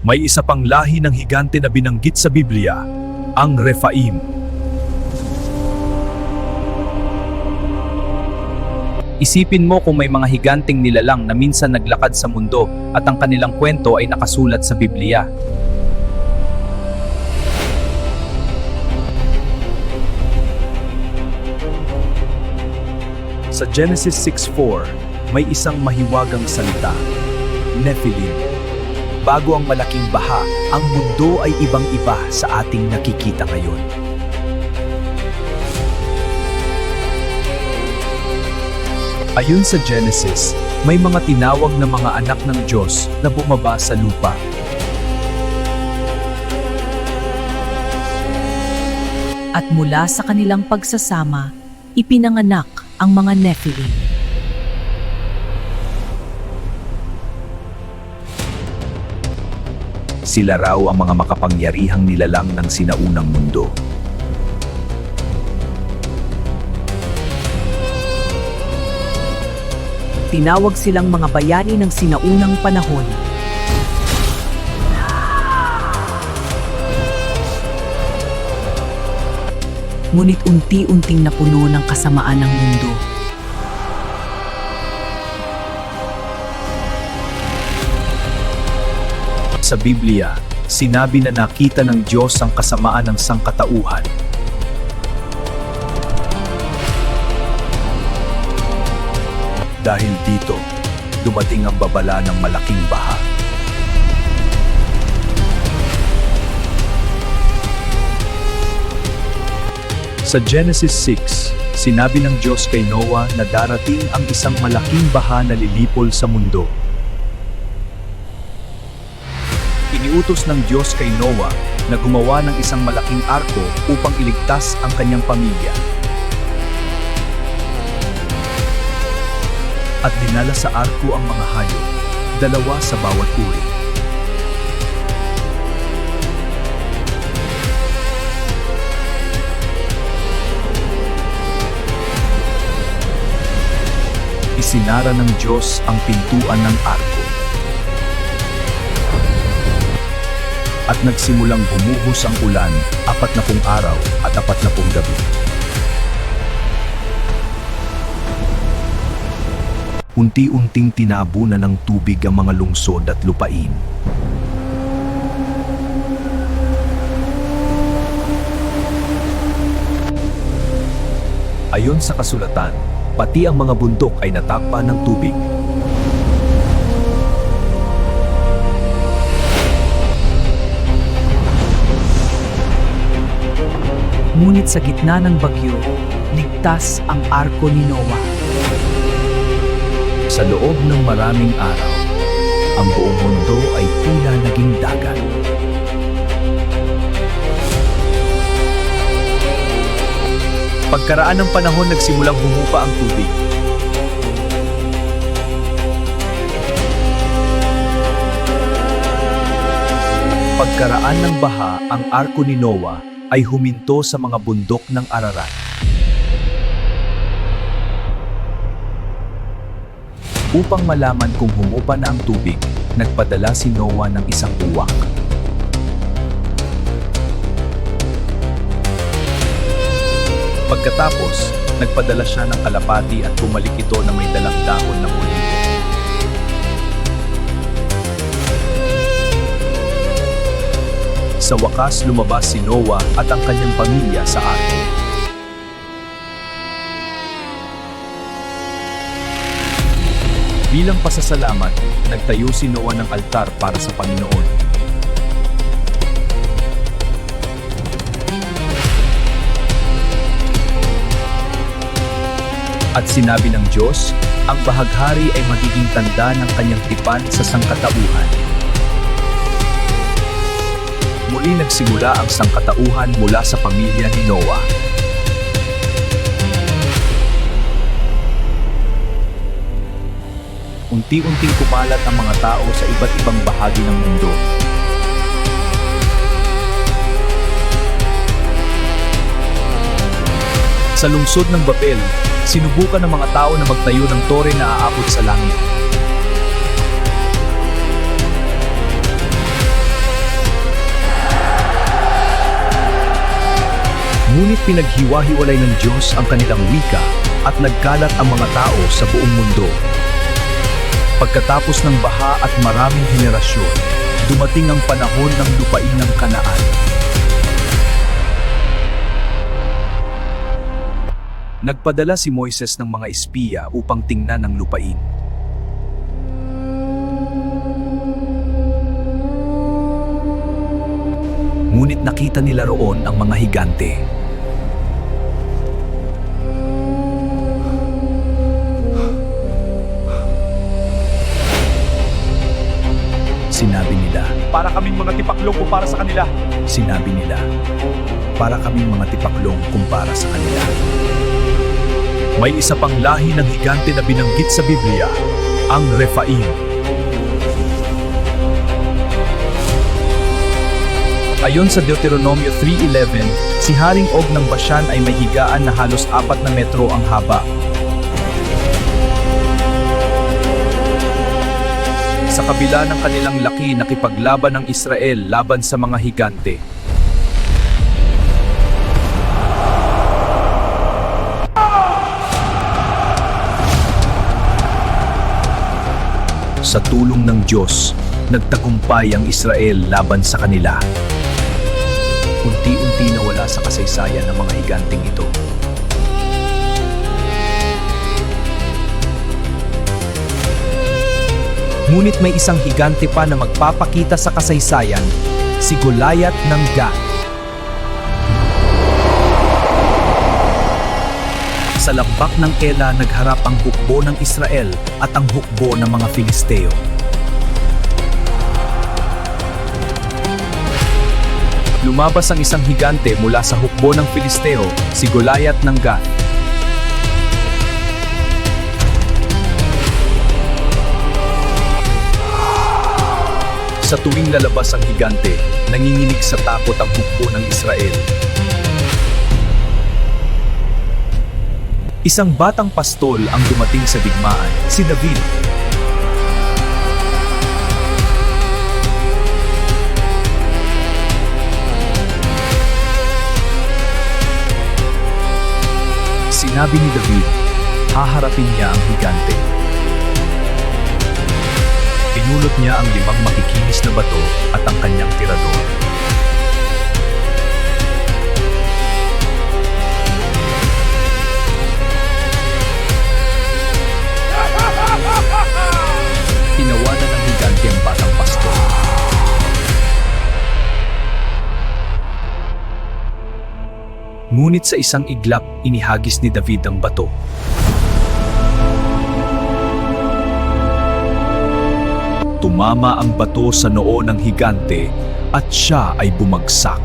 May isa pang lahi ng higante na binanggit sa Biblia, ang Rephaim. Isipin mo kung may mga higanteng nilalang na minsan naglakad sa mundo at ang kanilang kwento ay nakasulat sa Biblia. Sa Genesis 6:4, may isang mahiwagang salita, Nephilim. Bago ang malaking baha, ang mundo ay ibang-iba sa ating nakikita ngayon. Ayon sa Genesis, may mga tinawag na mga anak ng Diyos na bumaba sa lupa. At mula sa kanilang pagsasama, ipinanganak ang mga Nephilim. Sila raw ang mga makapangyarihang nilalang ng sinaunang mundo. Tinawag silang mga bayani ng sinaunang panahon. Ngunit unti-unting napuno ng kasamaan ng mundo. Sa Biblia, sinabi na nakita ng Diyos ang kasamaan ng sangkatauhan. Dahil dito, dumating ang babala ng malaking baha. Sa Genesis 6, sinabi ng Diyos kay Noah na darating ang isang malaking baha na lilipol sa mundo. Iniutos ng Diyos kay Noah na gumawa ng isang malaking arko upang iligtas ang kanyang pamilya. At dinala sa arko ang mga hayop, 2 sa bawat uri. Isinara ng Diyos ang pintuan ng arko. At nagsimulang bumuhos ang ulan, 40 araw at 40 gabi. Unti-unting tinabunan ng tubig ang mga lungsod at lupain. Ayon sa kasulatan, pati ang mga bundok ay natakpan ng tubig. Ngunit sa gitna ng bagyo, ligtas ang arko ni Noah. Sa loob ng maraming araw, ang buong mundo ay tila naging dagat. Pagkaraan ng panahon, nagsimulang humupa ang tubig. Pagkaraan ng baha, ang arko ni Noah ay huminto sa mga bundok ng Ararat. Upang malaman kung humupa na ang tubig, nagpadala si Noah ng isang uwak. Pagkatapos, nagpadala siya ng kalapati at bumalik ito na may dalang dahon ng olibo. Sa wakas, lumabas si Noah at ang kanyang pamilya sa arko. Bilang pasasalamat, nagtayo si Noah ng altar para sa Panginoon. At sinabi ng Diyos, ang bahaghari ay magiging tanda ng kanyang tipan sa sangkatauhan. Muli nagsimula ang sangkatauhan mula sa pamilya ni Noah. Unti-unting kumalat ang mga tao sa iba't ibang bahagi ng mundo. Sa lungsod ng Babel, sinubukan ng mga tao na magtayo ng tore na aabot sa langit. Ngunit pinaghiwa-hiwalay ng Diyos ang kanilang wika at nagkalat ang mga tao sa buong mundo. Pagkatapos ng baha at maraming henerasyon, dumating ang panahon ng lupain ng Kanaan. Nagpadala si Moises ng mga espiya upang tingnan ang lupain. Ngunit nakita nila roon ang mga higante. Sinabi nila, Para kaming mga tipaklong kumpara sa kanila. sinabi nila, para kaming mga tipaklong kumpara sa kanila. May isa pang lahi ng higante na binanggit sa Biblia, ang Rephaim. Ayon sa Deuteronomio 3:11, si Haring Og ng Bashan ay may higaan na halos 4 na metro ang haba. Sa kabila ng kanilang laki, nakipaglaban ng Israel laban sa mga higante. Sa tulong ng Diyos, nagtagumpay ang Israel laban sa kanila. Unti-unti nawala sa kasaysayan ng mga higanting ito. Ngunit may isang higante pa na magpapakita sa kasaysayan, si Goliath ng Gath. Sa lambak ng Ela nagharap ang hukbo ng Israel at ang hukbo ng mga Filisteo. Lumabas ang isang higante mula sa hukbo ng Filisteo, si Goliath ng Gath. Sa tuwing lalabas ang higante, nanginginig sa takot ang hukbo ng Israel. Isang batang pastol ang dumating sa digmaan, si David. Sinabi ni David, haharapin niya ang higante. Pinulot niya ang 5 makikinis na bato at ang kanyang tirador. Tinawanan ng higante ang batang pastol. Ngunit sa isang iglap, inihagis ni David ang bato. Tumama ang bato sa noo ng higante at siya ay bumagsak.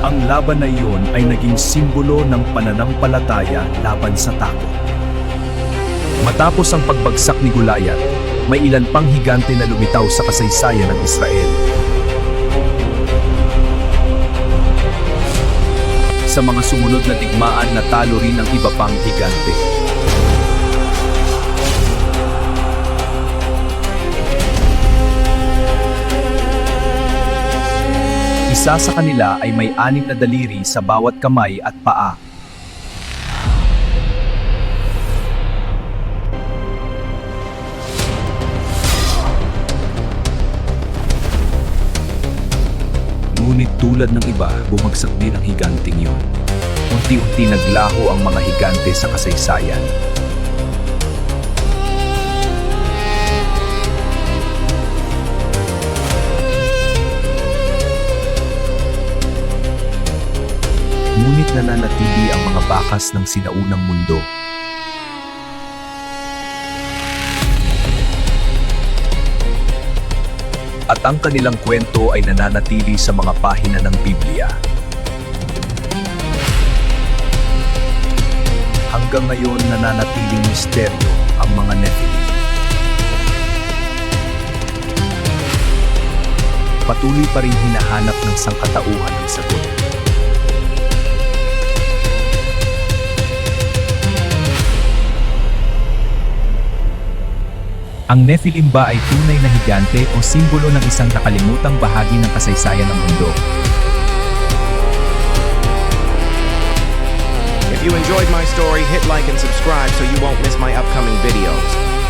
Ang laban na iyon ay naging simbolo ng pananampalataya laban sa takot. Matapos ang pagbagsak ni Goliath, may ilan pang higante na lumitaw sa kasaysayan ng Israel. Sa mga sumunod na digmaan, natalo rin ang iba pang higante. Isa sa kanila ay may 6 na daliri sa bawat kamay at paa. Ngunit tulad ng iba, bumagsak din ang higanting yun. Unti-unti naglaho ang mga higante sa kasaysayan. Ngunit nananatili ang mga bakas ng sinaunang mundo. At ang kanilang kwento ay nananatili sa mga pahina ng Biblia. Hanggang ngayon nananatiling misteryo ang mga Nephilim. Patuloy pa rin hinahanap ng sangkatauhan ng sagot. Ang Nephilim ba ay tunay na higante o simbolo ng isang nakalimutang bahagi ng kasaysayan ng mundo? If you enjoyed my story, hit like and subscribe so you won't miss my upcoming videos.